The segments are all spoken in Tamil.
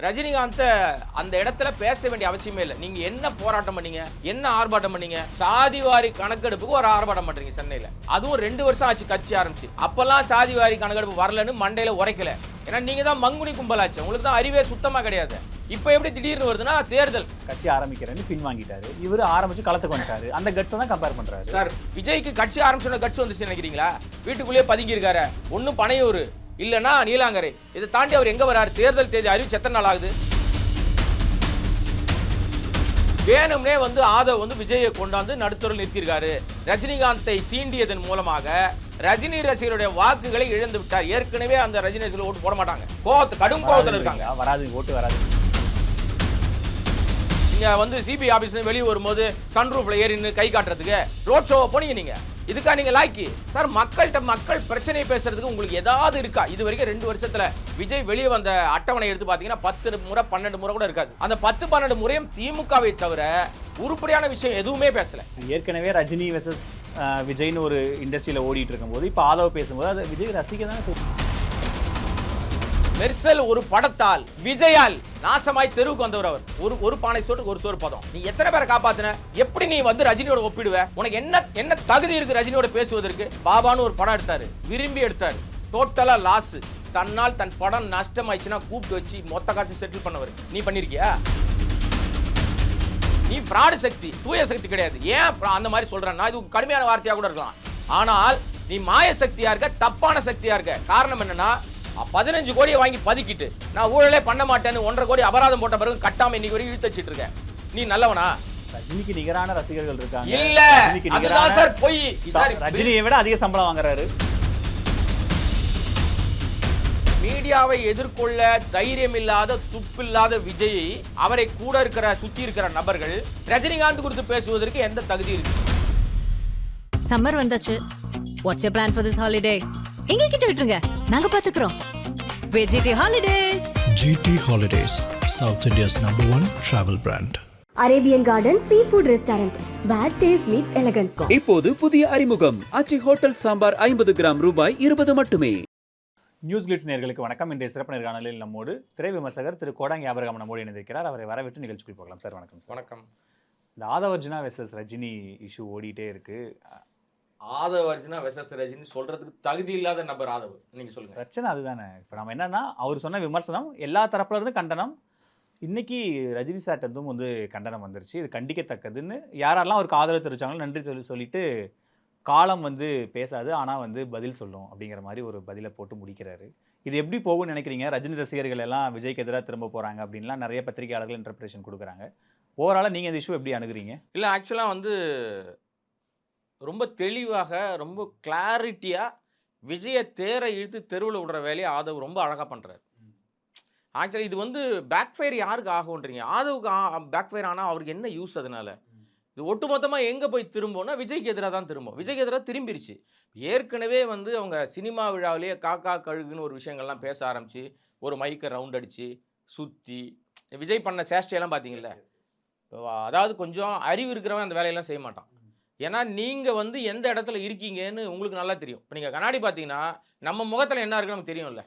ரஜினிகாந்த் அந்த இடத்துல பேச வேண்டிய அவசியமே இல்லை. நீங்க என்ன போராட்டம் பண்ணீங்க, என்ன ஆர்ப்பாட்டம் பண்ணீங்க? சாதிவாரி கணக்கெடுப்புக்கு ஒரு ஆர்ப்பாட்டம் பண்றீங்க சென்னையில. அதுவும் 2 வருஷம் ஆச்சு கட்சி ஆரம்பிச்சு. அப்பெல்லாம் சாதிவாரி கணக்கெடுப்பு வரலன்னு மண்டையில உரைக்கல. ஏன்னா நீங்க தான் மங்குனி கும்பலாச்சு, உங்களுக்கு தான் அறிவே சுத்தமா கிடையாது. இப்போ எப்படி திடீர்னு வருதுன்னா தேர்தல் கட்சி ஆரம்பிக்கிறேன்னு பின்வாங்கிட்டாரு. இவரு ஆரம்பிச்சு களத்துக்கு வந்துட்டாரு. அந்த கட்ஸை தான் கம்பேர் பண்றாரு. சார், விஜய்க்கு கட்சி ஆரம்பிச்சோட கட்சி வந்துச்சு நினைக்கிறீங்களா? வீட்டுக்குள்ளேயே பதுங்கி இருக்காரு. ஒன்னும் பனையூர் இல்லனா நீலாங்கரை. இதை தாண்டி அவர் எங்க வராரு? தேர்தல் தேதி அறிவிச்சு எத்தனை நாள் ஆகுது? வேணும்னே ஆதவ் விஜயை கொண்டாந்து நடுத்தரில் நிறுத்திருக்காரு. ரஜினிகாந்தை சீண்டியதன் மூலமாக ரஜினி ரசிகருடைய வாக்குகளை இழந்து விட்டார். ஏற்கனவே அந்த ரஜினி ரசிகர்கள் ஓட்டு போட மாட்டாங்க. கடும் கோபத்தில் இருக்காங்க. வராது, ஓட்டு வராது. நீங்க சிபிஐ ஆபீஸ்ல வெளியே வரும்போது சன்ரூஃப்ல ஏறின்னு கை காட்டுறதுக்கு ரோட் ஷோவை போனீங்க. நீங்க இதுக்கா நீங்க லாய்க்கு? சார், மக்கள் பிரச்சனை பேசுறதுக்கு உங்களுக்கு ஏதாவது இருக்கா? இது வரைக்கும் 2 வருஷத்துல விஜய் வெளியே வந்த அட்டவணை எடுத்து பாத்தீங்கன்னா 10 முறை 12 முறை கூட இருக்காது. அந்த 10-12 முறையும் திமுகவை தவிர உருப்படியான விஷயம் எதுவுமே பேசல. ஏற்கனவே ரஜினி வெர்சஸ் விஜய்னு ஒரு இண்டஸ்ட்ரியில ஓடிட்டு இருக்கும்போது இப்ப ஆதவ பேசும்போது அது விஜய் ரசிக்க தானே. மெர்சல் ஒரு படத்தால் விஜயால் நாசமாய் தெருவுக்கு வந்தவர் அவர். ஒரு பானை சோற்றுக்கு ஒரு சோறு பதம். நீ எத்தனை பேரை காப்பாத்தின? எப்படி நீ ரஜினியோட ஒப்பிடுவ? உனக்கு என்ன தகுதி இருக்கு ரஜினியோட பேசுவதற்கு? பாபான்னு ஒரு படம் எடுத்தாரு, விரும்பி எடுத்தாரு, டோட்டலா லாஸ். தன்னால் தன் படம் நஷ்டமாயிடுச்சுன்னா கூப்பிட்டு வச்சு மொத்த காசு செட்டில் பண்ணவர். நீ பண்ணிருக்கியா? நீ ஃப்ராடு சக்தி, தூய சக்தி கிடையாது. ஏன் அந்த மாதிரி சொல்றேன்னா, இது கடுமையான வார்த்தையா கூட இருக்கலாம். ஆனால் நீ மாய சக்தியா இருக்க, தப்பான சக்தியா இருக்க. காரணம் என்னன்னா, 15 கோடியை வாங்கி பதுக்கிட்டு நான் ஊழலே பண்ண மாட்டேன்னு 1.5 கோடி அபராதம் போட்ட பிறகு கட்டாம இன்னைக்கு வரைக்கும் இழுத்து வச்சிட்டு இருக்க. நீ நல்லவனா? ரஜினிக்கு நிகரான ரசிகர்கள் இருக்காங்க. இல்ல, அதுதான் சார் பொய். ரஜினியை விட அதிக சம்பளம் வாங்குறாரு. மீடியாவை எதிர்கொள்ள தைரியம் இல்லாத, துப்பில்லாத விஜய், அவரை கூட சுத்தி இருக்கிற நபர்கள் ரஜினிகாந்த் குறித்து பேசுவதற்கு எந்த தகுதி இருக்கு? சம்மர் வந்தாச்சு. What's your plan for this holiday? எங்க கிட்ட விட்டுருங்க, நாங்க பாத்துக்கிறோம். VGT Holidays. GT Holidays, South India's #1 travel brand. Arabian garden seafood restaurant. Bad taste meets elegance. இப்போது புதிய அறிமுகம் ஆச்சி ஹோட்டல் சாம்பார் 50 கிராம் ரூபாய் 20 மட்டுமே. நியூஸ் கிளிட்ஸ் நேயர்களுக்கு வணக்கம். இன்றைய சிறப்பு நேர்காணலில் நம்மோடு திரை விமர்சகர் திரு கோடாங்கி ஆபிரகாம் நம்மோடு இணைந்திருக்கிறார். அவரை வரவேற்று நிகழ்ச்சிக்குள் போகலாம். சார் வணக்கம். வணக்கம். இந்த ஆதவர்ஜுனா வெர்சஸ் ரஜினி இஷ்யூ ஓடிட்டே இருக்கு. ஆதவ் அர்ஜுனா வெர்சஸ் ரஜினி சொல்றதுக்கு தகுதி இல்லாத நபர் ஆதவ். நீங்க சொல்லுங்க. பிரச்சனை அதுதானே. இப்போ நம்ம என்னன்னா, அவர் சொன்ன விமர்சனம் எல்லா தரப்புல இருந்து கண்டனம். இன்னைக்கு ரஜினி சார்ட்டதும் கண்டனம் வந்துருச்சு. இது கண்டிக்கத்தக்கதுன்னு யாரெல்லாம் அவருக்கு ஆதரவு தெரிவிச்சாங்களோ நன்றி சொல்லிட்டு காலம் பேசாது, ஆனால் பதில் சொல்லும் அப்படிங்கிற மாதிரி ஒரு பதிலை போட்டு முடிக்கிறாரு. இது எப்படி போகும்னு நினைக்கிறீங்க? ரஜினி ரசிகர்கள் எல்லாம் விஜய்க்கு எதிராக திரும்ப போகிறாங்க அப்படின்லாம் நிறைய பத்திரிகையாளர்கள் இன்டர்பிரேஷன் கொடுக்குறாங்க. ஓவராலாக நீங்கள் இந்த இஷ்யூ எப்படி அணுகுறீங்க? இல்லை, ஆக்சுவலாக ரொம்ப தெளிவாக, ரொம்ப கிளாரிட்டியாக விஜயை தேரை இழுத்து தெருவில் விடுற வேலையை ஆதவ் ரொம்ப அழகாக பண்ணுறாரு. ஆக்சுவலி இது பேக் ஃபயர் யாருக்கு ஆகுன்றீங்க? ஆதவுக்கு பேக் ஃபயர் ஆனால் அவருக்கு என்ன யூஸ்? அதனால இது ஒட்டுமொத்தமாக எங்கே போய் திரும்போன்னா விஜய்க்கு எதிராக தான் திரும்பும். விஜய்க்கு எதிராக திரும்பிடுச்சு. ஏற்கனவே அவங்க சினிமா விழாவிலேயே காக்கா கழுகுன்னு ஒரு விஷயங்கள்லாம் பேச ஆரம்பித்து ஒரு மைக்கை ரவுண்ட் அடித்து சுற்றி விஜய் பண்ண சேஷ்டையெல்லாம் பார்த்தீங்கல்ல. அதாவது கொஞ்சம் அறிவு இருக்கிறவன் அந்த வேலையெல்லாம் செய்ய மாட்டான். ஏன்னா நீங்கள் எந்த இடத்துல இருக்கீங்கன்னு உங்களுக்கு நல்லா தெரியும். இப்போ நீங்கள் கண்ணாடி பார்த்தீங்கன்னா நம்ம முகத்தில் என்ன இருக்குன்னு நமக்கு தெரியும்ல.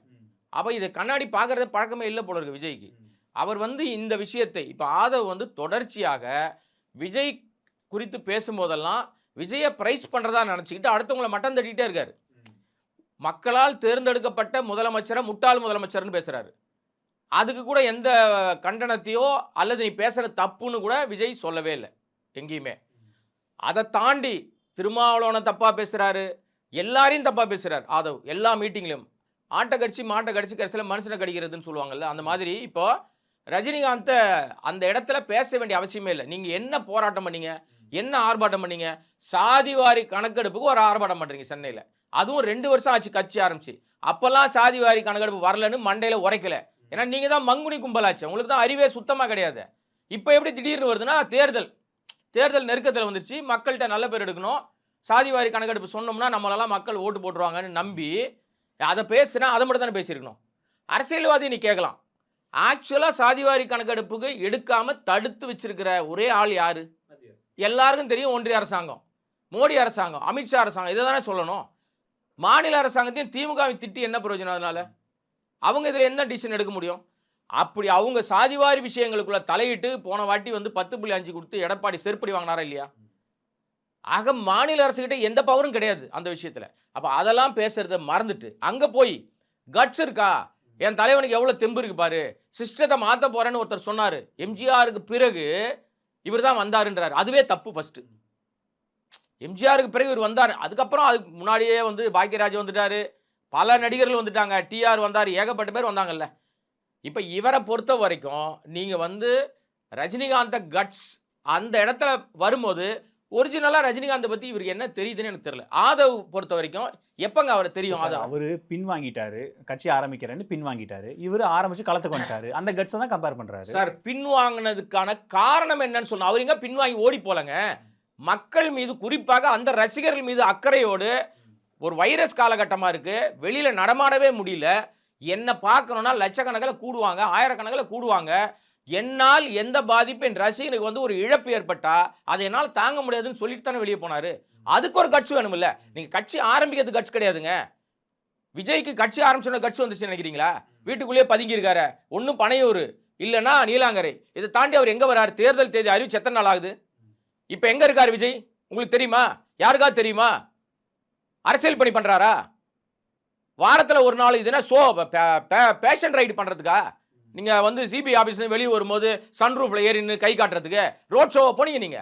அப்போ இதை கண்ணாடி பார்க்குறது பழக்கமே இல்லை போல இருக்கு விஜய்க்கு. அவர் இந்த விஷயத்தை இப்போ ஆதவ் தொடர்ச்சியாக விஜய் குறித்து பேசும்போதெல்லாம் விஜயை பிரைஸ் பண்ணுறதா நினச்சிக்கிட்டு அடுத்தவங்களை மட்டம் தட்டிகிட்டே இருக்காரு. மக்களால் தேர்ந்தெடுக்கப்பட்ட முதலமைச்சரை முட்டாள் முதலமைச்சர்னு பேசுகிறாரு. அதுக்கு கூட எந்த கண்டனத்தையோ அல்லது நீ பேசுகிற தப்புன்னு கூட விஜய் சொல்லவே இல்லை எங்கேயுமே. அதை தாண்டி திருமாவளவனை தப்பாக பேசுகிறாரு, எல்லாரையும் தப்பாக பேசுகிறார் ஆதவ். எல்லா மீட்டிங்லையும் ஆட்டை கடிச்சு மாட்டை கடிச்சு கடைசியில் மனுஷனை கடிக்கிறதுன்னு சொல்லுவாங்கல்ல, அந்த மாதிரி இப்போ ரஜினிகாந்தை அந்த இடத்துல பேச வேண்டிய அவசியமே இல்லை. நீங்கள் என்ன போராட்டம் பண்ணீங்க, என்ன ஆர்ப்பாட்டம் பண்ணீங்க? சாதிவாரி கணக்கெடுப்புக்கு ஒரு ஆர்ப்பாட்டம் பண்ணுறீங்க சென்னையில். அதுவும் 2 வருஷம் ஆச்சு கட்சி ஆரம்பிச்சு. அப்போல்லாம் சாதிவாரி கணக்கெடுப்பு வரலன்னு மண்டையில் உரைக்கல. ஏன்னா நீங்கள் தான் மங்குனி கும்பலாச்சு, உங்களுக்கு தான் அறிவே சுத்தமாக கிடையாது. இப்போ எப்படி திடீர்னு வருதுன்னா தேர்தல் நெருக்கத்தில் வந்துருச்சு. மக்கள்கிட்ட நல்ல பேர் எடுக்கணும், சாதிவாரி கணக்கெடுப்பு சொன்னோம்னா நம்மளெல்லாம் மக்கள் ஓட்டு போட்டுருவாங்கன்னு நம்பி அதை பேசுனா அதை மட்டும் தானே பேசியிருக்கணும். அரசியல்வாதி நீ கேட்கலாம். ஆக்சுவலாக சாதிவாரி கணக்கெடுப்புக்கு எடுக்காமல் தடுத்து வச்சிருக்கிற ஒரே ஆள் யாரு? எல்லாருக்கும் தெரியும், ஒன்றிய அரசாங்கம், மோடி அரசாங்கம், அமித்ஷா அரசாங்கம். இதை தானே சொல்லணும். மாநில அரசாங்கத்தையும் திமுகவை திட்டி என்ன பிரயோஜனம்? அதனால அவங்க இதில் என்ன டிசிஷன் எடுக்க முடியும்? அப்படி அவங்க சாதிவாரி விஷயங்களுக்குள்ள தலையிட்டு போன வாட்டி வந்து 10.5 கொடுத்து எடப்பாடி செருப்படி வாங்கினாரா இல்லையா? ஆக மாநில அரசுகிட்ட எந்த பவரும் கிடையாது அந்த விஷயத்துல. அப்ப அதெல்லாம் பேசுறத மறந்துட்டு அங்க போய் கட்ஸ் இருக்கா, என் தலைவனுக்கு எவ்வளவு தெம்பு இருக்கு பாரு, சிஸ்டத்தை மாத்த போறேன்னு ஒருத்தர் சொன்னாரு. எம்ஜிஆருக்கு பிறகு இவர் தான் வந்தாருன்றாரு. அதுவே தப்பு. ஃபர்ஸ்ட் எம்ஜிஆருக்கு பிறகு இவர் வந்தார். அதுக்கப்புறம் அதுக்கு முன்னாடியே வந்து பாக்கியராஜ் வந்துட்டாரு, பல நடிகர்கள் வந்துட்டாங்க, டிஆர் வந்தார், ஏகப்பட்ட பேர் வந்தாங்கல்ல. இப்ப இவரை பொறுத்த வரைக்கும் நீங்க வந்து ரஜினிகாந்த கட்ஸ் அந்த இடத்துல வரும்போது ஒரிஜினலா ரஜினிகாந்தை பத்தி இவருக்கு என்ன தெரியுதுன்னு எனக்கு தெரியல. ஆதவ் பொறுத்த வரைக்கும் எப்பங்க அவரை தெரியும்? ஆதவ் அவரு பின் வாங்கிட்டாரு, கட்சி ஆரம்பிக்கிறேன்னு பின் வாங்கிட்டாரு, இவரு ஆரம்பிச்சு களத்துக்கு வந்துட்டாரு. அந்த கட்ஸை தான் கம்பேர் பண்றாரு. சார், பின் வாங்கினதுக்கான காரணம் என்னன்னு சொன்னா, அவர் எங்க பின் வாங்கி ஓடி போலங்க. மக்கள் மீது, குறிப்பாக அந்த ரசிகர்கள் மீது அக்கறையோடு, ஒரு வைரஸ் காலகட்டமா இருக்கு, வெளியில நடமாடவே முடியல, என்ன பார்க்கணும்னா லட்சக்கணக்கில் கூடுவாங்க, ஆயிரக்கணக்கில் கூடுவாங்க, என்னால் எந்த பாதிப்பு என் ரசிகனுக்கு வந்து ஒரு இழப்பு ஏற்பட்டா அதை என்னால் தாங்க முடியாதுன்னு சொல்லிட்டு தானே வெளியே போனாரு. அதுக்கு ஒரு கட்சி வேணும் இல்ல? நீங்க கட்சி ஆரம்பிக்கிறது கட்சி கிடையாதுங்க. விஜய்க்கு கட்சி ஆரம்பிச்சோட கட்சி வந்துச்சு நினைக்கிறீங்களா? வீட்டுக்குள்ளேயே பதுங்கி இருக்காரு. ஒன்னும் பனையூர் இல்லைன்னா நீலாங்கரை. இதை தாண்டி அவர் எங்க வராரு? தேர்தல் தேதி அறிவிச்சு எத்தனை நாள் ஆகுது? இப்ப எங்க இருக்காரு விஜய்? உங்களுக்கு தெரியுமா? யாருக்காவது தெரியுமா? அரசியல் பணி பண்றாரா? வாரத்தில் ஒரு நாள் இதுனா ஷோ பேஷன் ரைடு பண்றதுக்கா? நீங்க வந்து சிபிஐ ஆபீஸ்ல வெளியே வரும்போது சன்ரூஃப்ல ஏறின்னு கை காட்டுறதுக்கு ரோட் ஷோவை போனீங்க நீங்க.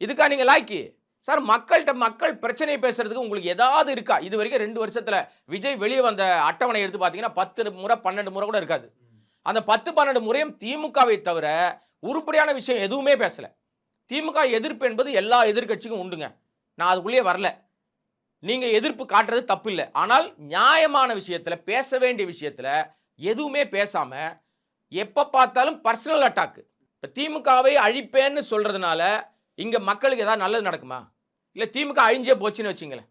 இதுக்கா நீங்க லாய்க்கு? சார், மக்கள் பிரச்சனை பேசுறதுக்கு உங்களுக்கு ஏதாவது இருக்கா? இது வரைக்கும் 2 வருஷத்துல விஜய் வெளியே வந்த அட்டவணை எடுத்து பார்த்தீங்கன்னா 10 முறை 12 முறை கூட இருக்காது. அந்த 10-12 முறையும் திமுகவை தவிர உருப்படியான விஷயம் எதுவுமே பேசல. திமுக எதிர்ப்பு என்பது எல்லா எதிர்கட்சிக்கும் உண்டுங்க. நான் அதுக்குள்ளேயே வரல. நீங்க எதிர்ப்பு காட்டுறது தப்பு இல்லை. ஆனால் நியாயமான விஷயத்துல, பேச வேண்டிய விஷயத்துல எதுவுமே பேசாம எப்ப பார்த்தாலும் பர்சனல் அட்டாக். திமுகவை அழிப்பேன்னு சொல்றதுனால இங்க மக்களுக்கு ஏதாவது நல்லது நடக்குமா? இல்ல திமுக அழிஞ்சே போச்சுன்னு வச்சுங்களேன்,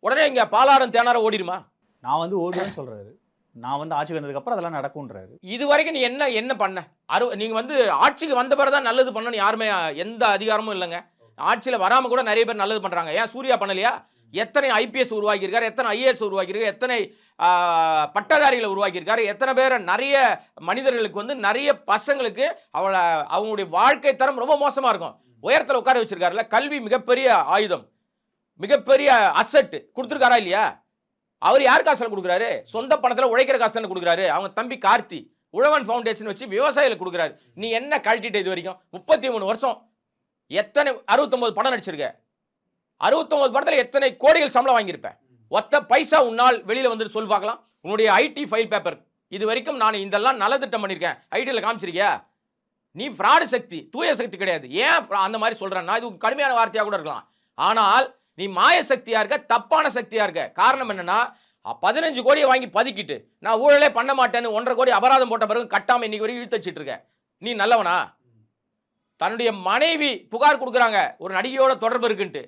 உடனே இங்க பாலாரம் தேனாரம் ஓடிடுமா? நான் வந்து ஓடுவேன்னு சொல்றாரு. நான் வந்து ஆட்சி வந்ததுக்கு அப்புறம் அதெல்லாம் நடக்கும்ன்றாரு. இது வரைக்கும் நீ என்ன பண்ண? நீங்க வந்து ஆட்சிக்கு வந்த பிறகு தான் நல்லது பண்ணணும். யாருமே எந்த அதிகாரமும் இல்லைங்க. ஆட்சியில வராம கூட நிறைய பேர் நல்லது பண்றாங்க. ஏன் சூர்யா பண்ணலையா? எத்தனை ஐபிஎஸ் உருவாக்கி இருக்காரு, எத்தனை ஐஏஎஸ் உருவாக்கி இருக்காரு, எத்தனை பட்டதாரிகளை உருவாக்கி இருக்காரு, எத்தனை பேர், நிறைய மனிதர்களுக்கு வந்து நிறைய பசங்களுக்கு அவங்களுடைய வாழ்க்கை தரம் ரொம்ப மோசமா இருக்கும். உயரத்தில் உட்கார வச்சிருக்காருல்ல. கல்வி மிகப்பெரிய ஆயுதம், மிகப்பெரிய அசெட் கொடுத்துருக்காரா இல்லையா? அவர் யார் காசுல கொடுக்குறாரு? சொந்த பணத்தில் உழைக்கிற காசு தானே கொடுக்குறாரு. அவங்க தம்பி கார்த்தி உழவன் ஃபவுண்டேஷன் வச்சு விவசாயிகளுக்கு கொடுக்குறாரு. நீ என்ன கழட்டிட்ட இது வரைக்கும்? 33 வருஷம் எத்தனை 69 படம் நடிச்சிருக்க? 69 படத்தில் எத்தனை கோடிகள் சம்பளம் வாங்கியிருப்பேன்? ஒத்த பைசா உன்னால் வெளியில வந்து சொல்லி பார்க்கலாம். உன்னுடைய ஐடி ஃபைல் பேப்பர் இது வரைக்கும் நான் இதெல்லாம் நல்ல திட்டம் பண்ணியிருக்கேன் ஐடியில் காமிச்சிருக்கியா? நீ ஃப்ராடு சக்தி, தூய சக்தி கிடையாது. ஏன் அந்த மாதிரி சொல்றேன்னா, இது கடுமையான வார்த்தையாக கூட இருக்கலாம். ஆனால் நீ மாய சக்தியா இருக்க, தப்பான சக்தியா இருக்க. காரணம் என்னன்னா, 15 கோடியை வாங்கி பதுக்கிட்டு நான் ஊழலே பண்ண மாட்டேன்னு 1.5 கோடி அபராதம் போட்ட பிறகு கட்டாம இன்னைக்கு வரைக்கும் இழுத்து வச்சிட்டு இருக்க. நீ நல்லவனா? தன்னுடைய மனைவி புகார் கொடுக்குறாங்க ஒரு நடிகையோட தொடர்பு இருக்குன்ட்டு.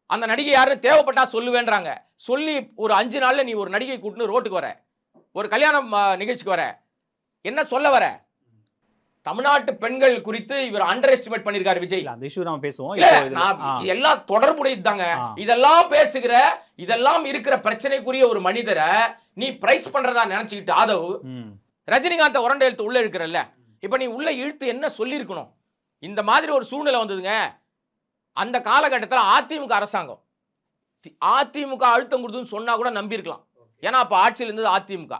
அந்த நடிகை யாருன்னு தேவைப்பட்டா சொல்லுவேன்றாங்க. சொல்லி ஒரு 5 நாள்ல நீ ஒரு நடிகை கூட்டின்னு ரோட்டுக்கு வர, ஒரு கல்யாணம் நிகழ்ச்சிக்கு வர. என்ன சொல்ல வர? தமிழ்நாட்டு பெண்கள் குறித்து இவர் அண்டர் எஸ்டிமேட் பண்ணிருக்காரு விஜய். அந்த இஷ்யூ நாம பேசுவோம். எல்லாம் தொடர்புடையது தாங்க. இதெல்லாம் பேசுகிற, இதெல்லாம் இருக்கிற பிரச்சனைக்குரிய ஒரு மனிதரை நீ பிரைஸ் பண்றதா நினைச்சுக்கிட்டு ஆதவ் ரஜினிகாந்த் உரண்டை எழுத்து உள்ள இருக்கிறல்ல, இப்ப நீ உள்ள இழுத்து என்ன சொல்லியிருக்கணும்? இந்த மாதிரி ஒரு சூழ்நிலை வந்ததுங்க. அந்த காலகட்டத்தில் அதிமுக அரசாங்கம் அதிமுக அழுத்தம் கொடுத்துன்னு சொன்னா கூட நம்பி இருக்கலாம். ஏன்னா அப்ப ஆட்சியில் இருந்தது அதிமுக.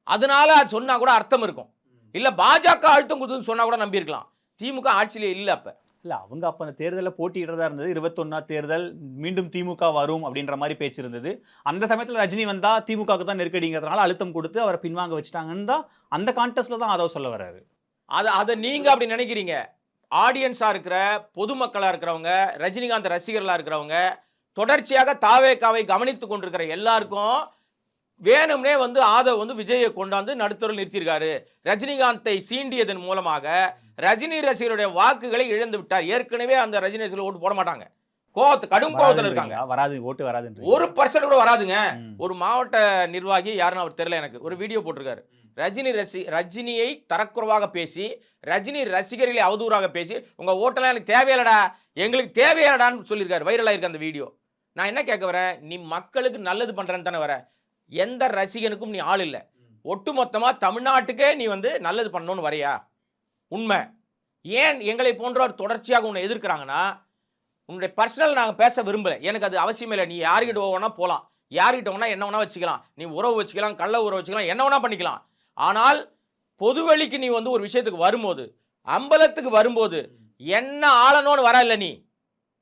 அதனால அது சொன்னா கூட அர்த்தம் இருக்கும். இல்ல பாஜக அழுத்தம் கொடுத்துன்னு சொன்னா கூட நம்பி இருக்கலாம். திமுக ஆட்சியிலே இல்ல அப்ப. இல்ல அவங்க அப்ப அந்த தேர்தலில் போட்டியிடுறதா இருந்தது. 21 தேர்தல் மீண்டும் திமுக வரும் அப்படின்ற மாதிரி பேச்சு இருந்தது. அந்த சமயத்தில் ரஜினி வந்தா திமுகவுக்கு தான் நெருக்கடிங்கிறதுனால அழுத்தம் கொடுத்து அவரை பின்வாங்க வச்சுட்டாங்கன்னு தான் அந்த கான்டெஸ்ட்ல தான் அதை சொல்ல வர்றாரு. அதை நீங்க அப்படி நினைக்கிறீங்க. ஆடியன்ஸா இருக்கிற பொதுமக்களா இருக்கிறவங்க, ரஜினிகாந்த் ரசிகர்களா இருக்கிறவங்க, தொடர்ச்சியாக தாவேகாவை கவனித்துக் கொண்டிருக்கிற எல்லாருக்கும் வேணும்னே வந்து ஆதவ் வந்து விஜயை கொண்டாந்து நடுத்தரில் நிறுத்தியிருக்காரு. ரஜினிகாந்தை சீண்டியதன் மூலமாக ரஜினி ரசிகருடைய வாக்குகளை இழந்து விட்டார். ஏற்கனவே அந்த ரஜினி ரசிகர்கள் ஓட்டு போட மாட்டாங்க. கடும் கோபத்தில் இருக்காங்க. வராது, ஓட்டு வராது, 1% கூட வராதுங்க. ஒரு மாவட்ட நிர்வாகி யாருன்னு அவர் தெரியல, எனக்கு ஒரு வீடியோ போட்டிருக்காரு. ரஜினியை தரக்குறைவாக பேசி, ரஜினி ரசிகர்களை அவதூறாக பேசி, உங்க ஓட்டெல்லாம் எனக்கு தேவையில்லடா, எங்களுக்கு தேவையில்லடான்னு சொல்லியிருக்காரு. வைரலாக இருக்கு அந்த வீடியோ. நான் என்ன கேட்க வரேன், நீ மக்களுக்கு நல்லது பண்றேன்னு தானே வர. எந்த ரசிகனுக்கும் நீ ஆள் இல்லை. ஒட்டுமொத்தமா தமிழ்நாட்டுக்கே நீ வந்து நல்லது பண்ணணும்னு வரையா? உண்மை. ஏன் எங்களை போன்றவர் தொடர்ச்சியாக உன்னை எதிர்க்கிறாங்கன்னா, உன்னுடைய பர்சனல் நாங்க பேச விரும்பல. எனக்கு அது அவசியமே இல்ல. நீ யார்கிட்ட வேணா போலாம். யார்கிட்ட வேணா என்ன வேணா வச்சுக்கலாம். நீ உறவு வச்சுக்கலாம், கள்ள உறவு வச்சுக்கலாம், என்ன வேணா பண்ணிக்கலாம். ஆனால் பொதுவெளிக்கு நீ வந்து ஒரு விஷயத்துக்கு வரும்போது, அம்பலத்துக்கு வரும்போது என்ன ஆளணும்னு வர இல்ல நீ.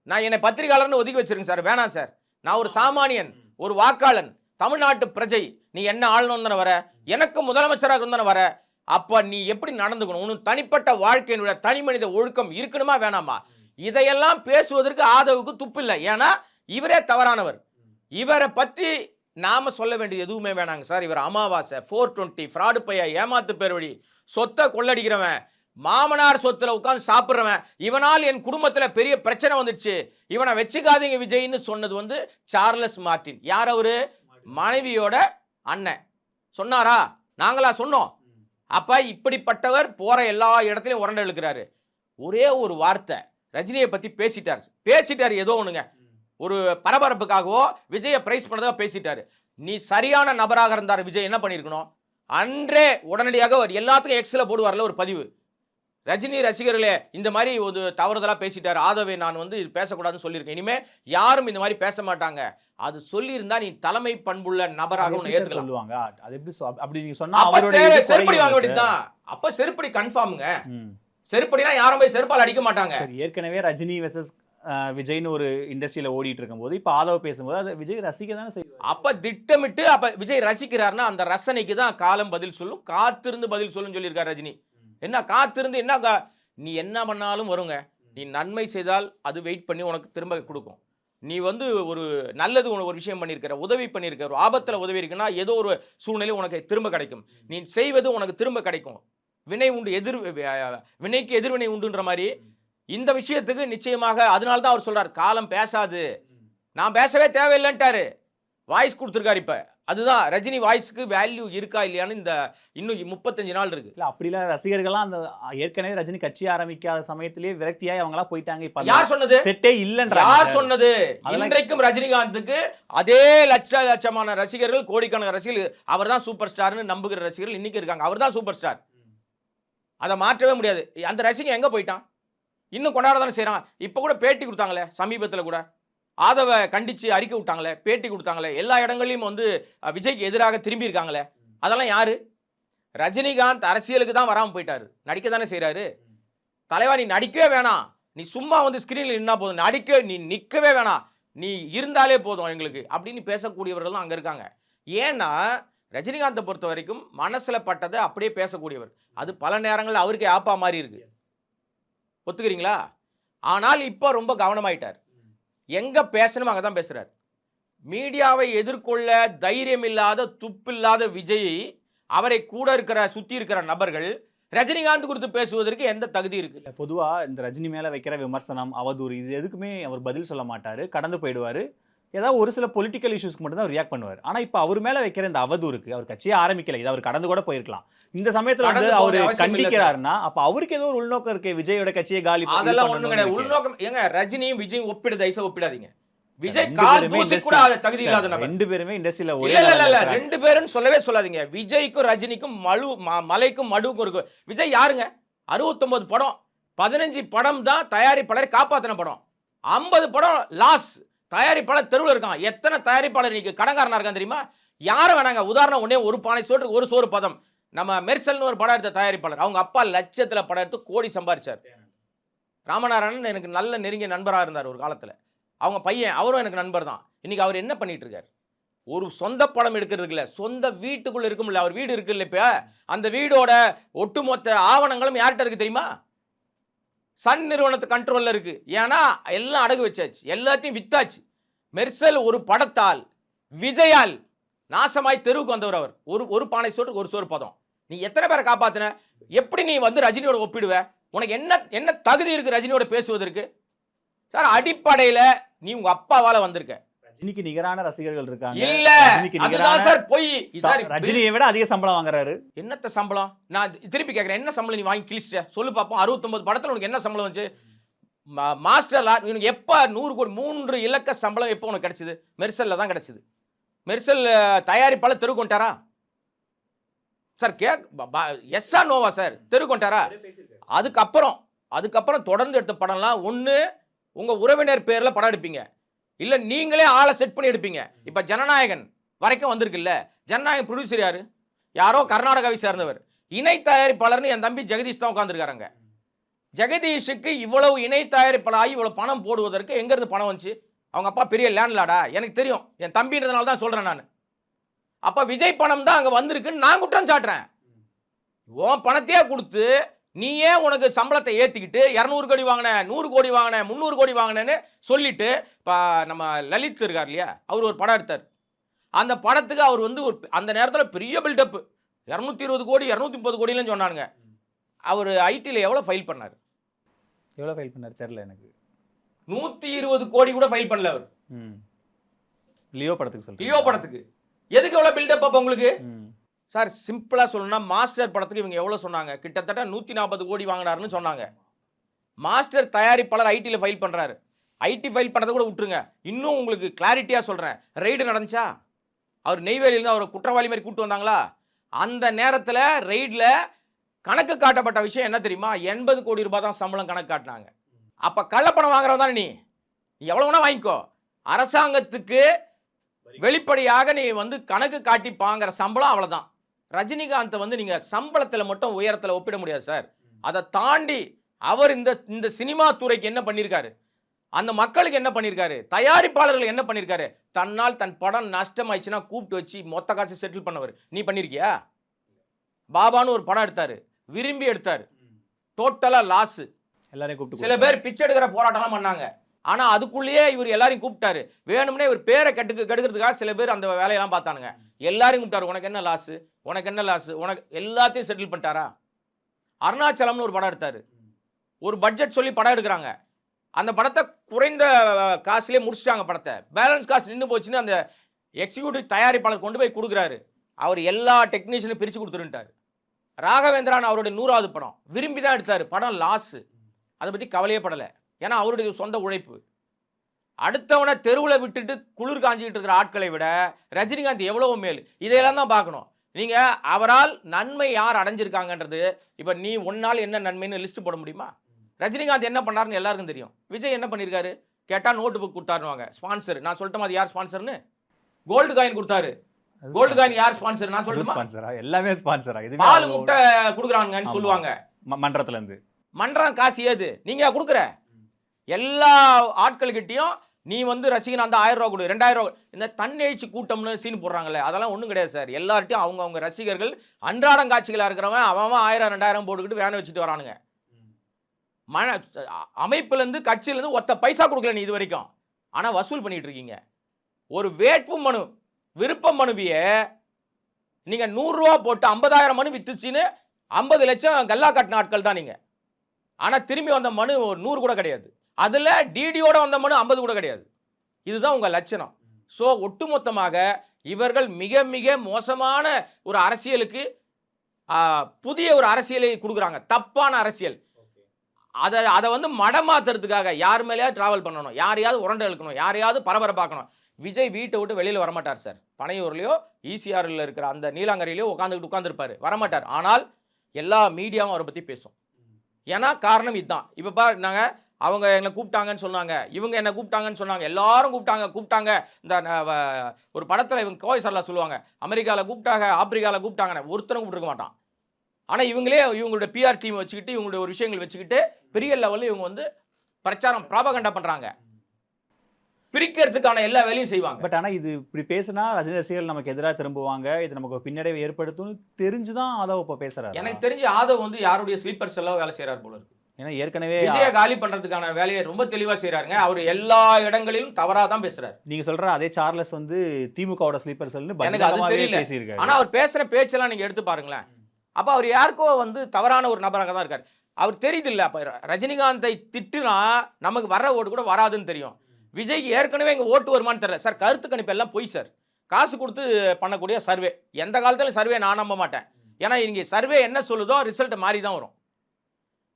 நான் என்னை பத்திரிகையாளர்னு ஒதுக்கி வச்சிருங்க சார். வேணாம் சார். நான் ஒரு சாமானியன், ஒரு வாக்காளன், தமிழ்நாட்டு பிரஜை. நீ என்ன ஆளணும்னு தானே வர. எனக்கு முதலமைச்சராக இருந்தானே வர. அப்ப நீ எப்படி நடந்துக்கணும்? உனக்கு தனிப்பட்ட வாழ்க்கையினுடைய தனி மனித ஒழுக்கம் இருக்கணுமா வேணாமா? இதையெல்லாம் பேசுவதற்கு ஆதவுக்கு துப்பில்லை. ஏன்னா இவரே தவறானவர். இவரை பத்தி நாம சொல்ல வேண்டியது எதுவுமே வேணாங்க சார். இவர் அமாவாசை, 420, ஃப்ராடு பைய, ஏமாத்து பேர் வழி, சொத்தை கொள்ளடிக்கிறவன், மாமனார் சொத்துல உட்கார்ந்து சாப்பிடுறவன், இவனால் என் குடும்பத்துல பெரிய பிரச்சனை வந்துடுச்சு, இவனை வச்சுக்காதீங்க விஜய்னு சொன்னது வந்து சார்லஸ் மார்டின். யார் அவரு? மனைவியோட அண்ணன். சொன்னாரா? நாங்களா சொன்னோம்? அப்ப இப்படிப்பட்டவர் போற எல்லா இடத்துலயும் உரண்டை இழுக்கிறாரு. ஒரே ஒரு வார்த்தை ரஜினியை பத்தி பேசிட்டாரு ஏதோ ஒண்ணுங்க. ஒரு பரபரப்புக்காகவோ விஜயை பிரைஸ் பண்ணதா பேசிட்டாரு. நீ சரியான நபராக இருந்தார் விஜய் என்ன பண்ணிருக்கணும்? அன்றே உடனடியாக எல்லாத்துக்கும் எக்ஸ்ல போடுவார்ல ஒரு பதிவு. ரஜினி ரசிகர்களே இந்த மாதிரி ஒரு தவறுதலா பேசிட்டாரு, ஆதவை நான் வந்து இது பேசக்கூடாதுன்னு சொல்லியிருக்கேன். இனிமே யாரும் இந்த மாதிரி பேச மாட்டாங்க. அது சொல்லியிருந்தா நீ தலைமை பண்புள்ள நபராக உன்னை ஏத்துக்கலாம். சொல்லுவாங்க. அது எப்படி அப்படி நீங்க சொன்னா அப்ப அவரோட செருப்படி வாங்க வேண்டியதுதான். அப்ப செருப்படி கன்ஃபார்ம்ங்க. செருப்படினா யாரும் போய் செருப்பால் அடிக்க மாட்டாங்க. சரி, ஏற்கனவே ரஜினி வெர்சஸ் விஜய்னு ஒரு இண்டஸ்ட்ரியில ஓடிட்டு இருக்கும்போது இப்ப ஆதவ பேசும்போது அது விஜய் ரசிக்க தானே செய்வார். அப்ப திட்டமிட்டு அப்ப விஜய் ரசிக்கிறாருன்னா அந்த ரசனைக்கு தான் காலம் பதில் சொல்லும், காத்திருந்து பதில் சொல்லும் சொல்லியிருக்காரு ரஜினி. என்ன காத்திருந்து என்ன நீ என்ன பண்ணாலும் வருங்க. நீ நன்மை செய்தால் அது வெயிட் பண்ணி உனக்கு திரும்ப கொடுக்கும். நீ வந்து ஒரு நல்லது ஒரு விஷயம் பண்ணியிருக்கிற, உதவி பண்ணியிருக்க, ஒரு ஆபத்தில் உதவி இருக்குன்னா ஏதோ ஒரு சூழ்நிலை உனக்கு திரும்ப கிடைக்கும். நீ செய்வது உனக்கு திரும்ப கிடைக்கும். வினை உண்டு வினைக்கு எதிர்வினை உண்டுன்ற மாதிரி இந்த விஷயத்துக்கு நிச்சயமாக அதனால தான் அவர் சொல்றார் காலம் பேசாது, நான் பேசவே தேவையில்லைன்ட்டாரு. வாய்ஸ் கொடுத்துருக்காரு. இப்ப அதுதான் ரஜினி வாய்ஸ்க்கு வேல்யூ இருக்கா இல்லையான்னு இந்த இன்னும் 35 நாள் இருக்கு. இல்ல அப்படிலாம் ரசிகர்கள்லாம் அந்த ஏற்கனவே ரஜினி கட்சி ஆரம்பிக்காத சமயத்திலேயே விரக்தியாய் அவங்க எல்லாம் போயிட்டாங்க. இப்ப யார் சொன்னது? செட்டே இல்லன்ற யார் சொன்னது? இன்றைக்கும் ரஜினிகாந்துக்கு அதே லட்சமான ரசிகர்கள், கோடிக்கணக்கான ரசிகர்கள், அவர் தான் சூப்பர் ஸ்டார்னு நம்புகிற ரசிகர்கள் இன்னைக்கு இருக்காங்க. அவர் தான் சூப்பர் ஸ்டார். அதை மாற்றவே முடியாது. அந்த ரசிகன் எங்க போயிட்டான்? இன்னும் கொண்டாட தானே செய்யறான். இப்ப கூட பேட்டி கொடுத்தாங்களே, சமீபத்தில் கூட ஆதவ கண்டிச்சு அறிக்கை விட்டாங்களே, பேட்டி கொடுத்தாங்களே, எல்லா இடங்களையும் வந்து விஜய்க்கு எதிராக திரும்பி இருக்காங்களே. அதெல்லாம் யாரு? ரஜினிகாந்த் அரசியலுக்கு தான் வராமல் போயிட்டாரு, நடிக்க தானே செய்யறாரு. தலைவா நீ நடிக்கவே வேணாம், நீ சும்மா வந்து ஸ்கிரீன்ல நின்னா போதும், நீ நிற்கவே வேணாம், நீ இருந்தாலே போதும் எங்களுக்கு அப்படின்னு பேசக்கூடியவர்கள் தான் அங்க இருக்காங்க. ஏன்னா ரஜினிகாந்தை பொறுத்த வரைக்கும் மனசுல பட்டதை அப்படியே பேசக்கூடியவர். அது பல நேரங்கள் அவருக்கு ஆப்பா மாதிரி இருக்கு, ஒத்துக்கிறீங்களா? ஆனால் இப்போ ரொம்ப கவனமாயிட்டார். எங்க பேசணும் அங்கே தான் பேசுறாரு. மீடியாவை எதிர்கொள்ள தைரியம் இல்லாத துப்பில்லாத விஜய், அவரை கூட இருக்கிற சுத்தி இருக்கிற நபர்கள் ரஜினிகாந்த் குறித்து பேசுவதற்கு எந்த தகுதி இருக்கு? பொதுவா இந்த ரஜினி மேல வைக்கிற விமர்சனம், அவதூறு, இது எதுக்குமே அவர் பதில் சொல்ல மாட்டாரு, கடந்து போயிடுவாரு. ஏதாவது ஒரு சில பொலிட்டிக்கல் இஷ்யூஸ்க்கு மட்டும் தான் ரியாக்ட் பண்ணுவார். ஆனா இப்ப அவர் மேல வைக்கிற இந்த அவதூறுக்கு அவர் கட்சியே ஆரம்பிக்கல, இது அவர் கடந்து கூட போயிருக்கலாம். இந்த சமயத்துல வந்து அவரு கண்டிக்கிறாருன்னா அப்ப அவருக்கு ஏதோ ஒரு உள்நோக்கம் இருக்கு, விஜயோட கட்சியை காலி. அதெல்லாம் ஒண்ணு கிடையாது. உள்நோக்கம் ஏங்க, ரஜினியும் விஜயும் ஒப்பிடாதீங்க. விஜய் கால் தூசி கூட தகுதி இல்லாத நபர். ரெண்டு பேருமே இண்டஸ்ட்ரியில இல்ல ரெண்டு பேரும் சொல்லவே சொல்லாதீங்க. விஜய்க்கும் ரஜினிக்கும் மலைக்கும் மடுவுக்கும் இருக்கு. விஜய் யாருங்க? 69 படம், 15 படம் தான் தயாரிப்பாளரை காப்பாத்தின படம், 50 படம் லாஸ். தயாரிப்பாளர் தெருவில் இருக்கான். எத்தனை தயாரிப்பாளர் இன்னைக்கு கடன்காரனா இருக்கான் தெரியுமா? யாரும் வேணாங்க. உதாரணம் ஒன்னே, ஒரு பானை சோறு ஒரு சோறு பதம். நம்ம மெர்சல்னு ஒரு படம் எடுத்த தயாரிப்பாளர், அவங்க அப்பா லட்சத்துல படம் எடுத்து கோடி சம்பாரிச்சார். ராமநாராயணன் எனக்கு நல்ல நெருங்கிய நண்பராக இருந்தார் ஒரு காலத்துல. அவங்க பையன் அவரும் எனக்கு நண்பர் தான். இன்னைக்கு அவர் என்ன பண்ணிட்டு இருக்காரு? ஒரு சொந்த படம் எடுக்கிறதுக்கு இல்ல, சொந்த வீட்டுக்குள்ள இருக்கும்ல, அவர் வீடு இருக்கு இல்ல, இப்ப அந்த வீடோட ஒட்டுமொத்த ஆவணங்களும் யார்கிட்ட இருக்கு தெரியுமா? சன் நிறுவனத்து கண்ட்ரோல்ல இருக்கு. ஏன்னா எல்லாம் அடகு வச்சாச்சு, எல்லாத்தையும் வித்தாச்சு. மெர்சல் ஒரு படத்தால், விஜயால் நாசமாய் தெருவுக்கு வந்தவர் அவர். ஒரு பானை சோறு ஒரு சோறு பதம். நீ எத்தனை பேரை காப்பாத்தின? எப்படி நீ வந்து ரஜினியோட ஒப்பிடுவ? உனக்கு என்ன தகுதி இருக்கு ரஜினியோட பேசுவதற்கு? சார், அடிப்படையில நீ உங்க அப்பாவால வந்திருக்க. ரஜினிக்கு நிகரான ரசிகர்கள் இருக்காங்க. இல்ல, அதுதான் சார் பொய். ரஜினியை விட அதிக சம்பளம் வாங்குறாரு. என்னத்த சம்பளம்? நான் திருப்பி கேட்கிறேன், என்ன சம்பளம் நீ வாங்கி கிழிச்சிட்ட சொல்லு பாப்போம். 69 படத்துல உனக்கு என்ன சம்பளம் வந்துச்சு? மாஸ்டர் உனக்கு எப்ப 100 கோடி 3 இலக்க சம்பளம் எப்போ உனக்கு கிடைச்சது? மெர்சல்ல தான் கிடைச்சது. மெர்சல் தயாரிப்பாளர் தெருவு கொண்டாரா? சார் எஸ்ஸா நோவா சார் தெரு கொண்டாரா? அதுக்கப்புறம் தொடர்ந்து எடுத்த படம்லாம் ஒன்று உங்கள் உறவினர் பேரில் படம் எடுப்பீங்க, இல்லை நீங்களே ஆளை செட் பண்ணி எடுப்பீங்க. இப்போ ஜனநாயகன் வரைக்கும் வந்திருக்குல்ல, ஜனநாயகன் ப்ரொடியூசர் யாரோ கர்நாடகாவை சேர்ந்தவர், இணை தயாரிப்பாளர்னு என் தம்பி ஜெகதீஷ் தான் உட்காந்துருக்காருங்க. ஜெகதீஷுக்கு இவ்வளவு இணை தயாரிப்பாளராகி இவ்வளவு பணம் போடுவதற்கு எங்கேருந்து பணம் வந்துச்சு? அவங்க அப்பா பெரிய லேண்ட்லாடா? எனக்கு தெரியும், என் தம்பின்றதுனால தான் சொல்கிறேன் நான். அப்போ விஜய் பணம் தான் அங்கே வந்திருக்குன்னு நான் குற்றம் சாட்டுறேன். உன் பணத்தையே கொடுத்து நீயே உனக்கு சம்பளத்தை ஏற்றிக்கிட்டு 200 கோடி வாங்கின, 100 கோடி வாங்கின, 300 கோடி வாங்கினேன்னு சொல்லிட்டு, இப்போ நம்ம லலித் இருக்கார் இல்லையா, அவர் ஒரு படம் எடுத்தார். அந்த படத்துக்கு அவர் வந்து அந்த நேரத்தில் பெரிய பில்டப்பு, 220 கோடி 230 கோடிலாம் சொன்னானுங்க. அவர் ஐடியில் எவ்வளோ ஃபைல் பண்ணார்? எவ்வளோ ஃபைல் பண்ணார் தெரியல எனக்கு. 120 கோடி கூட ஃபைல் பண்ணல அவர். லியோ படத்துக்கு சொல்லுங்க. லியோ படத்துக்கு எதுக்கு எவ்வளோ பில்டப் அப்போ உங்களுக்கு? சார் சிம்பிளாக சொல்லணும்னா மாஸ்டர் படத்துக்கு இவங்க எவ்வளோ சொன்னாங்க? கிட்டத்தட்ட 140 கோடி வாங்கினாருன்னு சொன்னாங்க. மாஸ்டர் தயாரிப்பாளர் ஐடியில் ஃபைல் பண்ணுறாரு. ஐடி ஃபைல் பண்ணதை கூட விட்டுருங்க, இன்னும் உங்களுக்கு கிளாரிட்டியாக சொல்கிறேன். ரெய்டு நடந்துச்சா? அவர் நெய்வேலியிலேருந்து அவரை குற்றவாளி மாதிரி கூப்பிட்டு வந்தாங்களா? அந்த நேரத்தில் ரெய்டில் கணக்கு காட்டப்பட்ட விஷயம் என்ன தெரியுமா? 80 கோடி ரூபாய் தான் சம்பளம் கணக்கு காட்டினாங்க. அப்போ கள்ளப்பணம் வாங்குறவன் தானே நீ எவ்வளோ வேணா வாங்கிக்கோ. அரசாங்கத்துக்கு வெளிப்படையாக நீ வந்து கணக்கு காட்டி வாங்குற சம்பளம் அவ்வளோதான். ரஜினிகாந்தை வந்து நீங்கள் சம்பளத்தில் மட்டும் உயரத்தில் ஒப்பிட முடியாது சார். அதை தாண்டி அவர் இந்த சினிமா துறைக்கு என்ன பண்ணியிருக்காரு, அந்த மக்களுக்கு என்ன பண்ணியிருக்காரு, தயாரிப்பாளர்கள் என்ன பண்ணியிருக்காரு? தன்னால் தன் படம் நஷ்டமாயிடுச்சுன்னா கூப்பிட்டு வச்சு மொத்த காசு செட்டில் பண்ணவர். நீ பண்ணியிருக்கியா? பாபான்னு ஒரு படம் எடுத்தார், விரும்பி எடுத்தார், டோட்டலாக லாஸு. எல்லாரையும் கூப்பிட்டு சில பேர் பிச்சை எடுக்கிற போராட்டம்லாம் பண்ணாங்க. ஆனால் அதுக்குள்ளேயே இவர் எல்லாரையும் கூப்பிட்டாரு. வேணும்னே இவர் பேரை கெடுக்கிறதுக்காக சில பேர் அந்த வேலையெல்லாம் பார்த்தானுங்க. எல்லாரையும் கூப்பிட்டாரு. உனக்கு என்ன லாஸு, உனக்கு என்ன லாஸு, உனக்கு எல்லாத்தையும் செட்டில் பண்ணிட்டாரா? அருணாச்சலம்னு ஒரு படம் எடுத்தார். ஒரு பட்ஜெட் சொல்லி படம் எடுக்கிறாங்க. அந்த படத்தை குறைந்த காசுலேயே முடிச்சிட்டாங்க படத்தை. பேலன்ஸ் காசு நின்று போச்சுன்னு அந்த எக்ஸிக்யூட்டிவ் தயாரிப்பாளர் கொண்டு போய் கொடுக்குறாரு. அவர் எல்லா டெக்னீஷியனும் பிரித்து கொடுத்துருன்ட்டார். ராகவேந்திரான் அவருடைய 100வது படம் விரும்பி தான் எடுத்தார். படம் லாஸு. அதை பற்றி கவலையே படலை, ஏன்னா அவருடைய சொந்த உழைப்பு. அடுத்தவனை தெருவில் விட்டுட்டு குளிர் காஞ்சிக்கிட்டு இருக்கிற ஆட்களை விட ரஜினிகாந்த் எவ்வளோ மேல், இதையெல்லாம் தான் பார்க்கணும். நீங்கள் அவரால் நன்மை யார் அடைஞ்சிருக்காங்கன்றது, இப்போ நீ ஒன்னால் என்ன நன்மைன்னு லிஸ்ட் போட முடியுமா? ரஜினிகாந்த் என்ன பண்ணாருன்னு எல்லாருக்கும் தெரியும். விஜய் என்ன பண்ணியிருக்காரு கேட்டால் நோட்டு புக் கொடுத்தாருவாங்க. ஸ்பான்சர் நான் சொல்லிட்டேன், அது யார் ஸ்பான்சர்னு? கோல்டு காயின் கொடுத்தாரு. கோல்டு காயின் யார் ஸ்பான்சர்? நான் சொல்லிட்டேன், எல்லாமே ஸ்பான்சரா. இது பால் முட்டை கொடுக்குறாங்கன்னு சொல்லுவாங்க மன்றத்துல இருந்து. மன்றம் காசு ஏது நீங்க கொடுக்குற? எல்லா ஆட்கள்கிட்டையும் நீ வந்து ரசிகன் அந்த 1000 ரூபா கொடு, 2000 ரூபா. இந்த தன்னெழுச்சி கூட்டம்னு சீன் போடுறாங்களே, அதெல்லாம் ஒன்றும் கிடையாது சார். எல்லார்ட்டையும் அவங்க ரசிகர்கள் அன்றாடம் காட்சிகளாக இருக்கிறவன் அவன் 1000 2000 போட்டுக்கிட்டு வேனை வச்சுட்டு வரானுங்க. அமைப்புலேருந்து கட்சியிலேருந்து ஒத்த பைசா கொடுக்கல நீ இது வரைக்கும். ஆனால் வசூல் பண்ணிட்டு இருக்கீங்க. ஒரு வேட்பு மனு விருப்ப மனுவியை நீங்கள் 100 ரூபா போட்டு 50,000 மனு வித்துச்சின்னு 50 லட்சம் கல்லா கட்டின ஆட்கள் தான் நீங்கள். ஆனால் திரும்பி வந்த மனு 100 கூட கிடையாது. அதில் டிடியோட வந்த மனு 50 கூட கிடையாது. இதுதான் உங்கள் லட்சணம். ஸோ ஒட்டுமொத்தமாக இவர்கள் மிக மிக மோசமான ஒரு அரசியலுக்கு புதிய ஒரு அரசியலை கொடுக்குறாங்க, தப்பான அரசியல். அதை வந்து மடமாத்துறதுக்காக யார் மேலேயாவது ட்ராவல் பண்ணணும், யாரையாவது உரண்டை இழுக்கணும், யாரையாவது பரபரப்பாக்கணும். விஜய் வீட்டை விட்டு வெளியில் வரமாட்டார் சார். பனையூர்லையோ ஈசிஆரில் இருக்கிற அந்த நீலாங்கரையிலையோ உட்காந்துருப்பார், வரமாட்டார். ஆனால் எல்லா மீடியாவும் அவரை பற்றி பேசும். ஏன்னா காரணம் இதுதான். இப்போ பாரு, நாங்கள் அவங்க என்னை கூப்பிட்டாங்கன்னு சொன்னாங்க, இவங்க என்னை கூப்பிட்டாங்கன்னு சொன்னாங்க, எல்லாரும் கூப்பிட்டாங்க. இந்த ஒரு படத்தில் இவங்க கோவை சரலா சொல்லுவாங்க, அமெரிக்காவில் கூப்பிட்டாங்க, ஆப்பிரிக்காவில் கூப்பிட்டாங்கன்னு ஒருத்தரும் கூப்பிட்டுருக்க மாட்டான். ஆனால் இவங்களே இவங்களுடைய பிஆர் டீம் வச்சுக்கிட்டு இவங்களுடைய ஒரு விஷயங்கள் வச்சுக்கிட்டு பெரிய லெவலில் இவங்க வந்து பிரச்சாரம் ப்ராபகண்டா பண்ணுறாங்க, பிரிக்கிறதுக்கான எல்லா வேலையும் செய்வாங்க. பட் ஆனால் இது இப்படி பேசினா ரஜினி ரசிகர்கள் நமக்கு எதிராக திரும்புவாங்க, இது நமக்கு பின்னடைவை ஏற்படுத்தும்னு தெரிஞ்சுதான் ஆதவ் இப்போ பேசுறாரு. எனக்கு தெரிஞ்சு ஆதவ் வந்து யாருடைய ஸ்லீப்பர்ஸ் எல்லாம் வேலை செய்யறாரு போல இருக்கு. ஏன்னா ஏற்கனவே விஜய காலி பண்றதுக்கான வேலையை ரொம்ப தெளிவா செய்யறாருங்க. அவர் எல்லா இடங்களிலும் தவறா தான் பேசுறாரு. நீங்க சொல்ற அதே சார்லஸ் வந்து திமுகவோட ஸ்லீப்பர் செல்னு எனக்கு அது தெரியல. ஆனா அவர் பேசுற பேச்செல்லாம் நீங்க எடுத்து பாருங்களேன். அப்ப அவர் யாருக்கோ வந்து தவறான ஒரு நபராக தான் இருக்காரு. அவர் தெரியுது இல்ல, அப்ப ரஜினிகாந்தை திட்டுனா நமக்கு வர்ற ஓட்டு கூட வராதுன்னு தெரியும். விஜய்க்கு ஏற்கனவே இங்கே ஓட்டு வருமானு தெரியல சார். கருத்து கணிப்பு எல்லாம் போய் சார், காசு கொடுத்து பண்ணக்கூடிய சர்வே. எந்த காலத்திலும் சர்வே நான் நம்ப மாட்டேன். ஏன்னா இங்கே சர்வே என்ன சொல்லுதோ ரிசல்ட் மாறி தான் வரும்.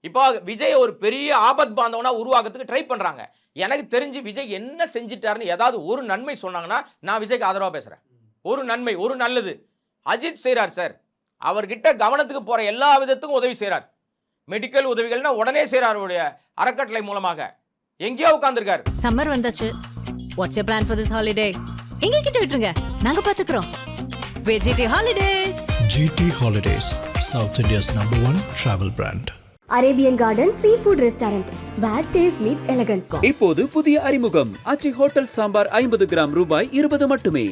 இப்போ விஜய் ஒரு பெரிய ஆபத் பாந்தவனா உருவாக்குறதுக்கு ட்ரை பண்ணுறாங்க. எனக்கு தெரிஞ்சு விஜய் என்ன செஞ்சுட்டாருன்னு ஏதாவது ஒரு நன்மை சொன்னாங்கன்னா நான் விஜய்க்கு ஆதரவாக பேசுகிறேன். ஒரு நன்மை, ஒரு நல்லது அஜித் செய்கிறார் சார். அவர்கிட்ட கவனத்துக்கு போற எல்லா விதத்துக்கும் உதவி செய்றார். மெடிக்கல் உதவிகள்னா உடனே செய்றார். அவருடைய அறக்கட்டளை மூலமாக எங்கேயோ உட்கார்ந்திருக்காரு. சம்மர் வந்தாச்சு. What's your plan for this holiday? எங்க கிட்ட விட்டுருங்க, நாங்க பாத்துக்கிறோம். VGT Holidays. GT Holidays, South India's #1 travel brand. Arabian Garden Seafood Restaurant. Bad taste meets elegance. இப்போது புதிய அறிமுகம் ஆச்சி ஹோட்டல் சாம்பார் 50 கிராம் ரூபாய் 20 மட்டுமே.